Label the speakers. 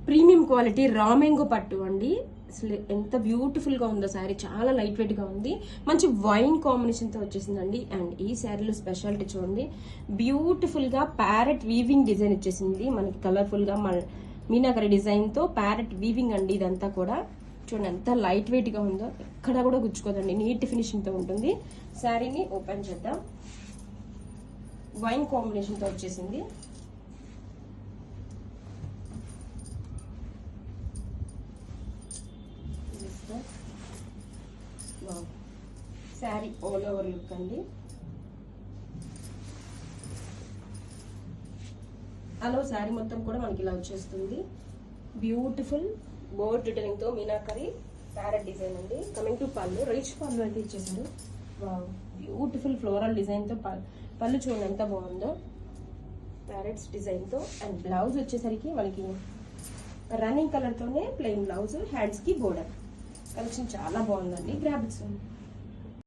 Speaker 1: Premium quality రామెంగో పట్టు అండి. అసలు ఎంత బ్యూటిఫుల్ గా ఉందో శారీ, చాలా లైట్ వెయిట్ గా ఉంది. మంచి వైన్ కాంబినేషన్ తో వచ్చేసిందండి. అండ్ ఈ శారీలో స్పెషాలిటీ చూడండి, బ్యూటిఫుల్ గా ప్యారెట్ వీవింగ్ డిజైన్ ఇచ్చేసింది మనకి. కలర్ఫుల్ గా మీనాకరి డిజైన్ తో ప్యారెట్ వీవింగ్ అండి ఇదంతా కూడా. చూడండి ఎంత లైట్ వెయిట్ గా ఉందో, ఎక్కడ కూడా గుచ్చుకోదండి, నీట్ ఫినిషింగ్ తో ఉంటుంది. శారీని ఓపెన్ చేద్దాం. వైన్ కాంబినేషన్ తో వచ్చేసింది. శారీ ఆల్ ఓవర్ లుక్ అండి. అలా శారీ మొత్తం కూడా మనకి ఇలా వచ్చేస్తుంది. బ్యూటిఫుల్ బోర్డ్ డిటైలింగ్ తో మీనాకరి ప్యారెట్ డిజైన్ అండి. కమింగ్ టు పళ్ళు, రిచ్ పళ్ళు అయితే ఇచ్చేసారు. వావ్, బ్యూటిఫుల్ ఫ్లోరల్ డిజైన్ తో పళ్ళు చూడండి ఎంత బాగుందో, ప్యారెట్స్ డిజైన్ తో. అండ్ బ్లౌజ్ వచ్చేసరికి మనకి రన్నింగ్ కలర్ తోనే ప్లెయిన్ బ్లౌజ్, హ్యాండ్స్ కి బోర్డర్. కలెక్షన్ చాలా బాగుందండి. Grab it's.